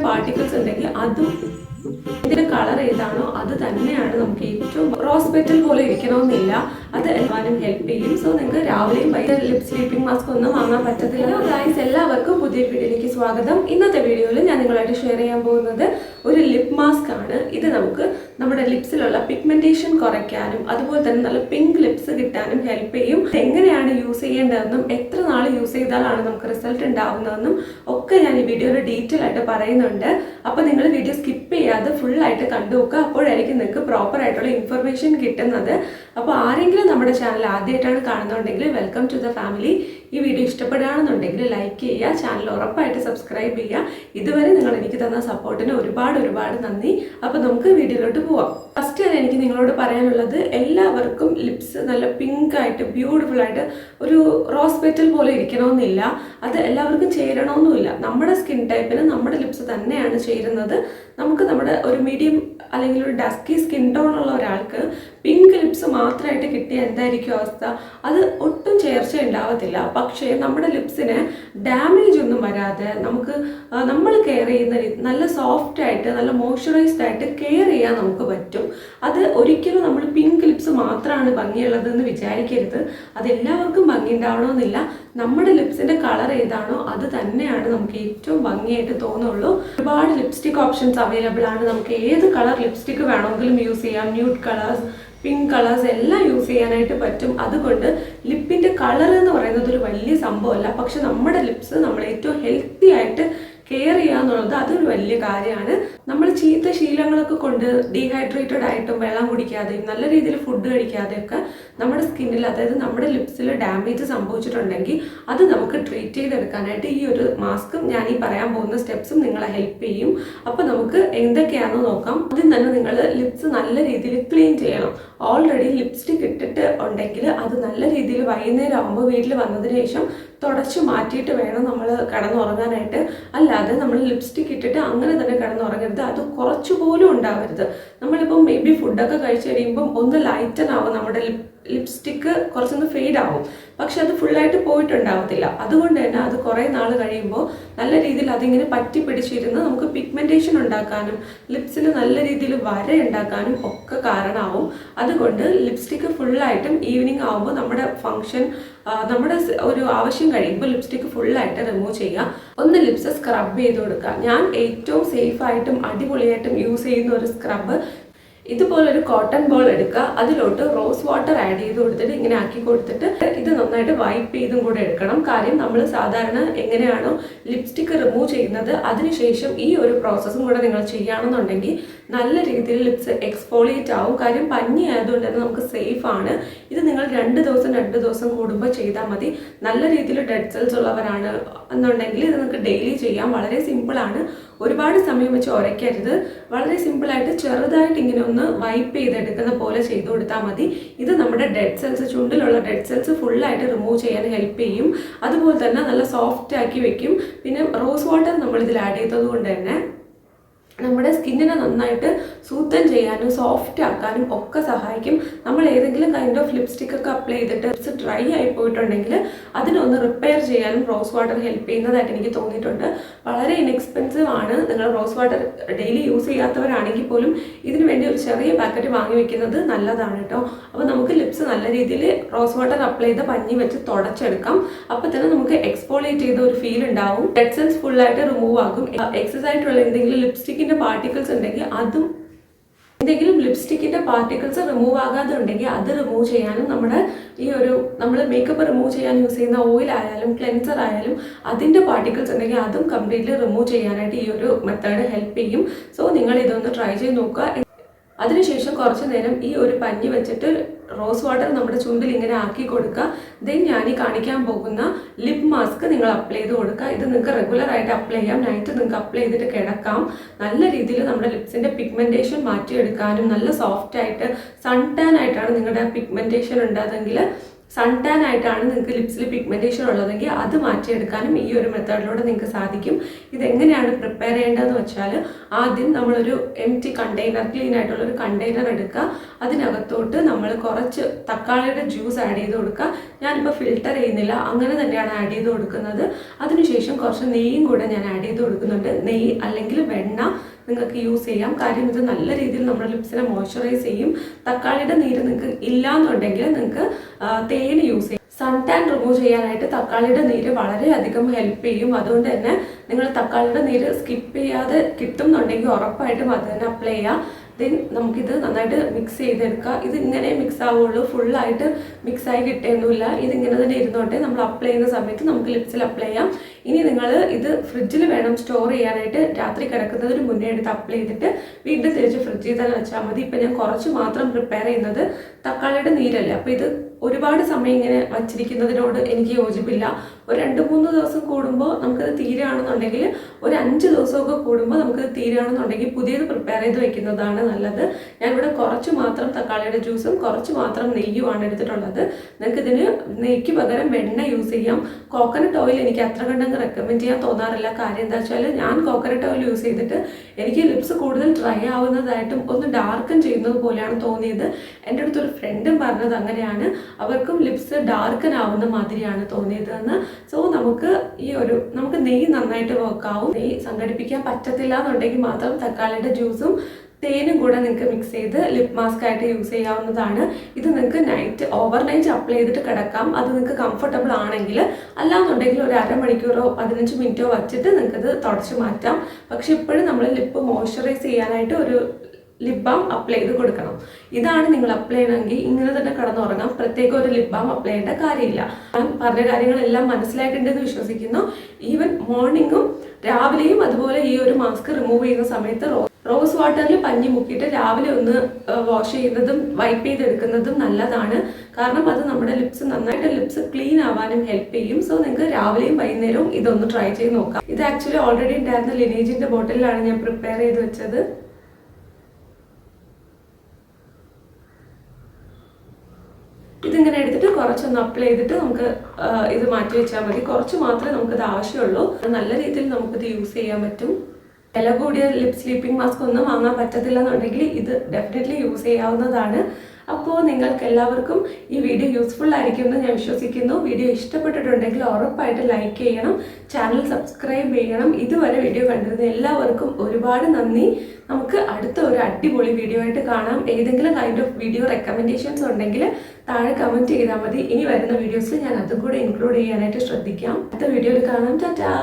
Particles ഉണ്ടെങ്കിൽ അതും ഇതിന്റെ കളർ ഏതാണോ അത് തന്നെയാണ് നമുക്ക് ഏറ്റവും റോസ് പെറ്റൽ പോലെ ഇരിക്കണമെന്നില്ല. അത് എല്ലാവരും ഹെൽപ്പ് ചെയ്യും. സോ നിങ്ങൾക്ക് രാവിലെയും വൈകിട്ട് ലിപ് സ്ലീപ്പിംഗ് മാസ്ക് ഒന്നും വാങ്ങാൻ പറ്റത്തില്ല. ഗൈസ്, എല്ലാവർക്കും പുതിയൊരു വീഡിയോയിലേക്ക് സ്വാഗതം. ഇന്നത്തെ വീഡിയോയിൽ ഞാൻ നിങ്ങളായിട്ട് ഷെയർ ചെയ്യാൻ പോകുന്നത് ഒരു ലിപ് മാസ്ക് ആണ്. ഇത് നമുക്ക് നമ്മുടെ ലിപ്സിലുള്ള പിഗ്മെന്റേഷൻ കുറയ്ക്കാനും അതുപോലെ തന്നെ നല്ല പിങ്ക് ലിപ്സ് കിട്ടാനും ഹെൽപ്പ് ചെയ്യും. എങ്ങനെയാണ് യൂസ് ചെയ്യേണ്ടതെന്നും എത്ര നാൾ യൂസ് ചെയ്താലാണ് നമുക്ക് റിസൾട്ട് ഉണ്ടാവുന്നതെന്നും ഒക്കെ ഞാൻ ഈ വീഡിയോയിൽ ഡീറ്റെയിൽ ആയിട്ട് പറയുന്നുണ്ട്. അപ്പോൾ നിങ്ങൾ വീഡിയോ സ്കിപ്പ് ചെയ്യാതെ ഫുൾ ആയിട്ട് കണ്ടു നോക്കുക. അപ്പോഴായിരിക്കും നിങ്ങൾക്ക് പ്രോപ്പർ ആയിട്ടുള്ള ഇൻഫർമേഷൻ കിട്ടുന്നത്. അപ്പോൾ ആരെങ്കിലും നമ്മുടെ ചാനൽ ആദ്യമായിട്ടാണ് കാണുന്നുണ്ടെങ്കിൽ വെൽക്കം ടു ദ ഫാമിലി. ഈ വീഡിയോ ഇഷ്ടപ്പെടുകയാണെന്നുണ്ടെങ്കിൽ ലൈക്ക് ചെയ്യുക, ചാനൽ ഉറപ്പായിട്ട് സബ്സ്ക്രൈബ് ചെയ്യുക. ഇതുവരെ നിങ്ങൾ എനിക്ക് തന്ന സപ്പോർട്ടിന് ഒരുപാട് നന്ദി. അപ്പോൾ നമുക്ക് വീഡിയോയിലോട്ട് പോവാം. ഫസ്റ്റ് തന്നെ എനിക്ക് നിങ്ങളോട് പറയാനുള്ളത്, എല്ലാവർക്കും ലിപ്സ് നല്ല പിങ്ക് ആയിട്ട് ബ്യൂട്ടിഫുൾ ആയിട്ട് ഒരു റോസ് പെറ്റൽ പോലെ ഇരിക്കണമെന്നില്ല. അത് എല്ലാവർക്കും ചേരണമെന്നുമില്ല. നമ്മുടെ സ്കിൻ ടൈപ്പിന് നമ്മുടെ ലിപ്സ് തന്നെയാണ് ചേരുന്നത്. നമുക്ക് നമ്മുടെ ഒരു മീഡിയം അല്ലെങ്കിൽ ഒരു ഡസ്കി സ്കിൻ ടോൺ ഉള്ള ഒരാൾക്ക് പിങ്ക് ലിപ്സ് മാത്രമായിട്ട് കിട്ടിയ എന്തായിരിക്കും അവസ്ഥ? അത് ഒട്ടും ചേർച്ച ഉണ്ടാവത്തില്ല. പക്ഷേ നമ്മുടെ ലിപ്സിന് ഡാമേജ് ഒന്നും വരാതെ നമുക്ക് നമ്മൾ കെയർ ചെയ്യുന്ന നല്ല സോഫ്റ്റ് ആയിട്ട് നല്ല മോയ്സ്ചറൈസ്ഡ് ആയിട്ട് കെയർ ചെയ്യാൻ നമുക്ക് പറ്റും. അത് ഒരിക്കലും നമ്മൾ പിങ്ക് ലിപ്സ് മാത്രമാണ് ഭംഗിയുള്ളതെന്ന് വിചാരിക്കരുത്. അതെല്ലാവർക്കും ഭംഗി ഉണ്ടാവണമെന്നില്ല. നമ്മുടെ ലിപ്സിന്റെ കളർ ഏതാണോ അത് തന്നെയാണ് നമുക്ക് ഏറ്റവും ഭംഗിയായിട്ട് തോന്നുള്ളൂ. ഒരുപാട് ലിപ്സ്റ്റിക് ഓപ്ഷൻസ് അവൈലബിൾ ആണ്. നമുക്ക് ഏത് കളർ ലിപ്സ്റ്റിക് വേണമെങ്കിലും യൂസ് ചെയ്യാം. ന്യൂഡ് കളേഴ്സ്, പിങ്ക് കളേഴ്സ് എല്ലാം യൂസ് ചെയ്യാനായിട്ട് പറ്റും. അതുകൊണ്ട് ലിപ്പിന്റെ കളർ എന്ന് പറയുന്നത് ഒരു വലിയ സംഭവമല്ല. പക്ഷെ നമ്മുടെ ലിപ്സ് നമ്മൾ ഏറ്റവും ഹെൽത്തി ആയിട്ട് കെയർ ചെയ്യുക എന്നുള്ളത് അതൊരു വലിയ കാര്യമാണ്. നമ്മൾ ചീത്ത ശീലങ്ങളൊക്കെ കൊണ്ട് ഡീഹൈഡ്രേറ്റഡ് ആയിട്ടും വെള്ളം കുടിക്കാതെയും നല്ല രീതിയിൽ ഫുഡ് കഴിക്കാതെയൊക്കെ നമ്മുടെ സ്കിന്നിൽ, അതായത് നമ്മുടെ ലിപ്സിൽ ഡാമേജ് സംഭവിച്ചിട്ടുണ്ടെങ്കിൽ അത് നമുക്ക് ട്രീറ്റ് ചെയ്തെടുക്കാനായിട്ട് ഈ ഒരു മാസ്കും ഞാൻ ഈ പറയാൻ പോകുന്ന സ്റ്റെപ്സും നിങ്ങളെ ഹെൽപ്പ് ചെയ്യും. അപ്പോൾ നമുക്ക് എന്തൊക്കെയാണെന്ന് നോക്കാം. ആദ്യം തന്നെ നിങ്ങൾ ലിപ്സ് നല്ല രീതിയിൽ ക്ലീൻ ചെയ്യണം. ഓൾറെഡി ലിപ്സ്റ്റിക് ഇട്ടിട്ട് ഉണ്ടെങ്കിൽ അത് നല്ല രീതിയിൽ വൈകുന്നേരം ആകുമ്പോൾ വീട്ടിൽ വന്നതിന് ശേഷം തുടച്ച് മാറ്റിയിട്ട് വേണം നമ്മൾ കിടന്നുറങ്ങാനായിട്ട്. അല്ലാതെ നമ്മൾ ലിപ്സ്റ്റിക് ഇട്ടിട്ട് അങ്ങനെ തന്നെ കിടന്നുറങ്ങരുത്. അത് കുറച്ചുപോലും ഉണ്ടാവരുത്. നമ്മളിപ്പോൾ മേ ബി ഫുഡൊക്കെ കഴിച്ച് കഴിയുമ്പം ഒന്ന് ലൈറ്റൻ ആവും, നമ്മുടെ ലിപ്സ്റ്റിക്ക് കുറച്ചൊന്ന് ഫെയ്ഡ് ആവും. പക്ഷെ അത് ഫുള്ളായിട്ട് പോയിട്ടുണ്ടാവത്തില്ല. അതുകൊണ്ട് തന്നെ അത് കുറേ നാൾ കഴിയുമ്പോൾ നല്ല രീതിയിൽ അതിങ്ങനെ പറ്റി പിടിച്ചിരുന്ന് നമുക്ക് പിഗ്മെന്റേഷൻ ഉണ്ടാക്കാനും ലിപ്സിന് നല്ല രീതിയിൽ വര ഉണ്ടാക്കാനും ഒക്കെ കാരണമാവും. അതുകൊണ്ട് ലിപ്സ്റ്റിക്ക് ഫുള്ളായിട്ടും ഈവനിങ് ആകുമ്പോൾ നമ്മുടെ ഫങ്ഷൻ, നമ്മുടെ ഒരു ആവശ്യം കഴിയുമ്പോൾ ലിപ്സ്റ്റിക്ക് ഫുള്ളായിട്ട് റിമൂവ് ചെയ്യുക. ഒന്ന് ലിപ്സ് സ്ക്രബ് ചെയ്ത് കൊടുക്കുക. ഞാൻ ഏറ്റവും സേഫായിട്ടും അടിപൊളിയായിട്ടും യൂസ് ചെയ്യുന്ന ഒരു സ്ക്രബ്, ഇതുപോലൊരു കോട്ടൺ ബോൾ എടുക്കുക. അതിലോട്ട് റോസ് വാട്ടർ ആഡ് ചെയ്ത് കൊടുത്തിട്ട് ഇങ്ങനെ ആക്കി കൊടുത്തിട്ട് ഇത് നന്നായിട്ട് വൈപ്പ് ചെയ്തും കൂടെ എടുക്കണം. കാര്യം നമ്മൾ സാധാരണ എങ്ങനെയാണോ ലിപ്സ്റ്റിക്ക് റിമൂവ് ചെയ്യുന്നത് അതിനുശേഷം ഈ ഒരു പ്രോസസ്സും കൂടെ നിങ്ങൾ ചെയ്യുകയാണെന്നുണ്ടെങ്കിൽ നല്ല രീതിയിൽ ലിപ്സ് എക്സ്ഫോളിയേറ്റ് ആവും. കാര്യം പഞ്ഞി ആയതുകൊണ്ട് തന്നെ നമുക്ക് സേഫ് ആണ്. ഇത് നിങ്ങൾ 2 ദിവസം കൂടുമ്പോൾ ചെയ്താൽ മതി. നല്ല രീതിയിൽ ഡെഡ് സെൽസ് ഉള്ളവരാണ് എന്നുണ്ടെങ്കിൽ ഇത് നിങ്ങൾക്ക് ഡെയിലി ചെയ്യാം. വളരെ സിമ്പിളാണ്. ഒരുപാട് സമയം വെച്ച് ഉരയ്ക്കരുത്. വളരെ സിമ്പിളായിട്ട് ചെറുതായിട്ട് ഇങ്ങനെ ഒന്ന് വൈപ്പ് ചെയ്തെടുക്കുന്ന പോലെ ചെയ്തു കൊടുത്താൽ മതി. ഇത് നമ്മുടെ ഡെഡ് സെൽസ്, ചുണ്ടിലുള്ള ഡെഡ് സെൽസ് ഫുള്ളായിട്ട് റിമൂവ് ചെയ്യാൻ ഹെൽപ്പ് ചെയ്യും. അതുപോലെ തന്നെ നല്ല സോഫ്റ്റ് ആക്കി വെക്കും. പിന്നെ റോസ് വാട്ടർ നമ്മൾ ഇതിൽ ആഡ് ചെയ്തത് കൊണ്ട് തന്നെ നമ്മുടെ സ്കിന്നിനെ നന്നായിട്ട് സൂത്തൻ ചെയ്യാനും സോഫ്റ്റ് ആക്കാനും ഒക്കെ സഹായിക്കും. നമ്മൾ ഏതെങ്കിലും കൈൻഡ് ഓഫ് ലിപ്സ്റ്റിക് ഒക്കെ അപ്ലൈ ചെയ്തിട്ട് ലിപ്സ് ഡ്രൈ ആയി പോയിട്ടുണ്ടെങ്കിൽ അതിനൊന്ന് റിപ്പയർ ചെയ്യാനും റോസ് വാട്ടർ ഹെൽപ്പ് ചെയ്യുന്നതായിട്ട് എനിക്ക് തോന്നിയിട്ടുണ്ട്. വളരെ ഇൻഎക്സ്പെൻസീവ് ആണ്. നിങ്ങൾ റോസ് വാട്ടർ ഡെയിലി യൂസ് ചെയ്യാത്തവരാണെങ്കിൽ പോലും ഇതിനു വേണ്ടി ഒരു ചെറിയ പാക്കറ്റ് വാങ്ങി വെക്കുന്നത് നല്ലതാണ് കേട്ടോ. അപ്പോൾ നമുക്ക് ലിപ്സ് നല്ല രീതിയിൽ റോസ് വാട്ടർ അപ്ലൈ ചെയ്ത് പഞ്ഞി വെച്ച് തുടച്ചെടുക്കാം. അപ്പോൾ തന്നെ നമുക്ക് എക്സ്ഫോളിയേറ്റ് ചെയ്ത ഒരു ഫീൽ ഉണ്ടാവും. ഡെഡ് സെൽസ് ഫുള്ളായിട്ട് റിമൂവ് ആകും. എക്സസ് ആയിട്ടുള്ള എന്തെങ്കിലും ലിപ്സ്റ്റിക്കിന്റെ പാർട്ടിക്കിൾസ് ഉണ്ടെങ്കിൽ അതും, എന്തെങ്കിലും ലിപ്സ്റ്റിക്കിന്റെ പാർട്ടിക്കിൾസ് റിമൂവ് ആകാതെ ഉണ്ടെങ്കിൽ അത് റിമൂവ് ചെയ്യാനും നമ്മുടെ ഈ ഒരു നമ്മൾ മേക്കപ്പ് റിമൂവ് ചെയ്യാൻ യൂസ് ചെയ്യുന്ന ഓയിൽ ആയാലും ക്ലെൻസർ ആയാലും അതിന്റെ പാർട്ടിക്കിൾസ് ഉണ്ടെങ്കിൽ അതും കംപ്ലീറ്റ്ലി റിമൂവ് ചെയ്യാനായിട്ട് ഈ ഒരു മെത്തേഡ് ഹെൽപ്പ് ചെയ്യും. സോ നിങ്ങൾ ഇതൊന്ന് ട്രൈ ചെയ്ത് നോക്കുക. അതിനുശേഷം കുറച്ച് നേരം ഈ ഒരു പഞ്ഞി വെച്ചിട്ട് റോസ് വാട്ടർ നമ്മുടെ ചുണ്ടിൽ ഇങ്ങനെ ആക്കി കൊടുക്കുക. ദെൻ ഞാൻ ഈ കാണിക്കാൻ പോകുന്ന ലിപ് മാസ്ക് നിങ്ങൾ അപ്ലൈ ചെയ്ത് കൊടുക്കുക. ഇത് നിങ്ങൾക്ക് റെഗുലർ ആയിട്ട് അപ്ലൈ ചെയ്യാം. നൈറ്റ് നിങ്ങൾക്ക് അപ്ലൈ ചെയ്തിട്ട് കിടക്കാം. നല്ല രീതിയിൽ നമ്മുടെ ലിപ്സിന്റെ പിഗ്മെന്റേഷൻ മാറ്റിയെടുക്കാനും നല്ല സോഫ്റ്റ് ആയിട്ട് സൺ ടാൻ ആയിട്ടാണ് നിങ്ങളുടെ പിഗ്മെന്റേഷൻ ഉണ്ടാകുന്നതെങ്കിൽ സൺ ടാൻ ആയിട്ടാണ് നിങ്ങൾക്ക് ലിപ്സിൽ പിഗ്മെന്റേഷൻ ഉള്ളതെങ്കിൽ അത് മാറ്റിയെടുക്കാനും ഈ ഒരു മെത്തേഡിലൂടെ നിങ്ങൾക്ക് സാധിക്കും. ഇതെങ്ങനെയാണ് പ്രിപ്പയർ ചെയ്യേണ്ടതെന്ന് വെച്ചാൽ ആദ്യം നമ്മളൊരു കണ്ടെയ്നർ, ക്ലീൻ ആയിട്ടുള്ള ഒരു കണ്ടെയ്നർ എടുക്കുക. അതിനകത്തോട്ട് നമ്മൾ കുറച്ച് തക്കാളിയുടെ ജ്യൂസ് ആഡ് ചെയ്ത് കൊടുക്കുക. ഞാനിപ്പോൾ ഫിൽറ്റർ ചെയ്യുന്നില്ല, അങ്ങനെ തന്നെയാണ് ആഡ് ചെയ്ത് കൊടുക്കുന്നത്. അതിനുശേഷം കുറച്ച് നെയ്യും കൂടെ ഞാൻ ആഡ് ചെയ്ത് കൊടുക്കുന്നുണ്ട്. നെയ്യ് അല്ലെങ്കിൽ വെണ്ണ നിങ്ങൾക്ക് യൂസ് ചെയ്യാം. കാര്യം ഇത് നല്ല രീതിയിൽ നമ്മുടെ ലിപ്സിനെ മോയ്സ്ചറൈസ് ചെയ്യും. തക്കാളിയുടെ നീര് നിങ്ങൾക്ക് ഇല്ലാന്നുണ്ടെങ്കിൽ നിങ്ങൾക്ക് തേൻ യൂസ് ചെയ്യാം. സൺ ടാൻ റിമൂവ് ചെയ്യാനായിട്ട് തക്കാളിയുടെ നീര് വളരെയധികം ഹെൽപ്പ് ചെയ്യും. അതുകൊണ്ട് തന്നെ നിങ്ങൾ തക്കാളിയുടെ നീര് സ്കിപ്പ് ചെയ്യാതെ കിട്ടുന്നുണ്ടെങ്കിൽ ഉറപ്പായിട്ടും അത് തന്നെ അപ്ലൈ ചെയ്യുക. ദെൻ നമുക്കിത് നന്നായിട്ട് മിക്സ് ചെയ്തെടുക്കുക. ഇത് ഇങ്ങനെ മിക്സ് ആവുള്ളൂ, ഫുള്ളായിട്ട് മിക്സായി കിട്ടുകയൊന്നുമില്ല. ഇതിങ്ങനെ തന്നെ ഇരുന്നോട്ടെ. നമ്മൾ അപ്ലൈ ചെയ്യുന്ന സമയത്ത് നമുക്ക് ലിപ്സിൽ അപ്ലൈ ചെയ്യാം. ഇനി നിങ്ങൾ ഇത് ഫ്രിഡ്ജിൽ വേണം സ്റ്റോർ ചെയ്യാനായിട്ട്. രാത്രി കിടക്കുന്നതിന് മുന്നേ എടുത്ത് അപ്ലൈ ചെയ്തിട്ട് വീണ്ടും തിരിച്ച് ഫ്രിഡ്ജിൽ തന്നെ വെച്ചാൽ മതി. ഇപ്പം ഞാൻ കുറച്ച് മാത്രം പ്രിപ്പയർ ചെയ്യുന്നത് തക്കാളിയുടെ നീരല്ലേ, അപ്പോൾ ഇത് ഒരുപാട് സമയം ഇങ്ങനെ വച്ചിരിക്കുന്നതിനോട് എനിക്ക് യോജിപ്പില്ല. ഒരു 2-3 ദിവസം കൂടുമ്പോൾ നമുക്കത് തീരുകയാണെന്നുണ്ടെങ്കിൽ, ഒരു 5 ദിവസമൊക്കെ കൂടുമ്പോൾ നമുക്കത് തീരുകയാണെന്നുണ്ടെങ്കിൽ പുതിയത് പ്രിപ്പയർ ചെയ്ത് വെക്കുന്നതാണ് നല്ലത്. ഞാനിവിടെ കുറച്ച് മാത്രം തക്കാളിയുടെ ജ്യൂസും കുറച്ച് മാത്രം നെയ്യുമാണ് എടുത്തിട്ടുള്ളത്. നിങ്ങൾക്ക് ഇതിന് നെയ്ക്ക് പകരം വെണ്ണ യൂസ് ചെയ്യാം. കോക്കനട്ട് ഓയിൽ എനിക്ക് അത്ര കണ്ടങ്ങ് റെക്കമെൻഡ് ചെയ്യാൻ തോന്നാറില്ല. കാര്യം എന്താ വെച്ചാൽ ഞാൻ കോക്കനട്ട് ഓയിൽ യൂസ് ചെയ്തിട്ട് എനിക്ക് ലിപ്സ് കൂടുതൽ ഡ്രൈ ആവുന്നതായിട്ടും ഒന്ന് ഡാർക്കൻ ചെയ്യുന്നത് പോലെയാണ് തോന്നിയത്. എൻ്റെ അടുത്തൊരു ഫ്രണ്ടും പറഞ്ഞത് അങ്ങനെയാണ്, അവർക്കും ലിപ്സ് ഡാർക്കൻ ആവുന്ന മാതിരിയാണ് തോന്നിയതെന്ന്. സോ നമുക്ക് നെയ്യ് നന്നായിട്ട് വർക്കാവും. നെയ്യ് സംഘടിപ്പിക്കാൻ പറ്റത്തില്ല എന്നുണ്ടെങ്കിൽ മാത്രം തക്കാളിയുടെ ജ്യൂസും തേനും കൂടെ നിങ്ങൾക്ക് മിക്സ് ചെയ്ത് ലിപ് മാസ്ക് ആയിട്ട് യൂസ് ചെയ്യാവുന്നതാണ്. ഇത് നിങ്ങൾക്ക് ഓവർനൈറ്റ് അപ്ലൈ ചെയ്തിട്ട് കിടക്കാം. അത് നിങ്ങൾക്ക് കംഫർട്ടബിൾ ആണെങ്കിൽ. അല്ലാന്നുണ്ടെങ്കിൽ ഒരു അരമണിക്കൂറോ 15 മിനിറ്റോ വച്ചിട്ട് നിങ്ങൾക്കത് തുടച്ച് മാറ്റാം. പക്ഷെ ഇപ്പോഴും നമ്മൾ ലിപ്പ് മോയ്സ്ചറൈസ് ചെയ്യാനായിട്ട് ഒരു ലിപ് ബാം അപ്ലൈ ചെയ്ത് കൊടുക്കണം. ഇതാണ് നിങ്ങൾ അപ്ലൈ ചെയ്യണമെങ്കിൽ ഇങ്ങനെ തന്നെ കിടന്നുറങ്ങാം. പ്രത്യേകം ഒരു ലിപ് ബാം അപ്ലൈ ചെയ്യേണ്ട കാര്യമില്ല. ഞാൻ പറഞ്ഞ കാര്യങ്ങളെല്ലാം മനസ്സിലായിട്ടുണ്ടെന്ന് വിശ്വസിക്കുന്നു. ഈവൻ മോർണിംഗും രാവിലെയും അതുപോലെ ഈ ഒരു മാസ്ക് റിമൂവ് ചെയ്യുന്ന സമയത്ത് റോസ് വാട്ടറിൽ പഞ്ഞി മുക്കിയിട്ട് രാവിലെ ഒന്ന് വാഷ് ചെയ്യുന്നതും വൈപ്പ് ചെയ്തെടുക്കുന്നതും നല്ലതാണ്. കാരണം അത് നമ്മുടെ ലിപ്സ് ക്ലീൻ ആവാനും ഹെൽപ്പ് ചെയ്യും. സോ നിങ്ങൾക്ക് രാവിലെയും വൈകുന്നേരവും ഇതൊന്ന് ട്രൈ ചെയ്ത് നോക്കാം. ഇത് ആക്ച്വലി ഓൾറെഡി ഉണ്ടായിരുന്ന ലിനേജിന്റെ ബോട്ടിലാണ് ഞാൻ പ്രിപ്പയർ ചെയ്ത് വെച്ചത്. ഇതിങ്ങനെ എടുത്തിട്ട് കുറച്ചൊന്ന് അപ്ലൈ ചെയ്തിട്ട് നമുക്ക് ഇത് മാറ്റി വെച്ചാൽ മതി. കുറച്ച് മാത്രമേ നമുക്കിത് ആവശ്യമുള്ളൂ. നല്ല രീതിയിൽ നമുക്കിത് യൂസ് ചെയ്യാൻ പറ്റും. വില കൂടിയ ലിപ് സ്ലീപ്പിംഗ് മാസ്ക് ഒന്നും വാങ്ങാൻ പറ്റത്തില്ല എന്നുണ്ടെങ്കിൽ ഇത് ഡെഫിനറ്റ്ലി യൂസ് ചെയ്യാവുന്നതാണ്. അപ്പോൾ നിങ്ങൾക്ക് എല്ലാവർക്കും ഈ വീഡിയോ യൂസ്ഫുൾ ആയിരിക്കുമെന്ന് ഞാൻ വിശ്വസിക്കുന്നു. വീഡിയോ ഇഷ്ടപ്പെട്ടിട്ടുണ്ടെങ്കിൽ ഉറപ്പായിട്ട് ലൈക്ക് ചെയ്യണം, ചാനൽ സബ്സ്ക്രൈബ് ചെയ്യണം. ഇതുവരെ വീഡിയോ കണ്ടിരുന്ന എല്ലാവർക്കും ഒരുപാട് നന്ദി. നമുക്ക് അടുത്ത ഒരു അടിപൊളി വീഡിയോ ആയിട്ട് കാണാം. ഏതെങ്കിലും കൈൻഡ് ഓഫ് വീഡിയോ റെക്കമെൻഡേഷൻസ് ഉണ്ടെങ്കിൽ താഴെ കമൻറ്റ് ചെയ്താൽ മതി. ഇനി വരുന്ന വീഡിയോസിൽ ഞാൻ അതും കൂടെ ഇൻക്ലൂഡ് ചെയ്യാനായിട്ട് ശ്രദ്ധിക്കാം. അടുത്ത വീഡിയോയിൽ കാണാം. ടാറ്റാ.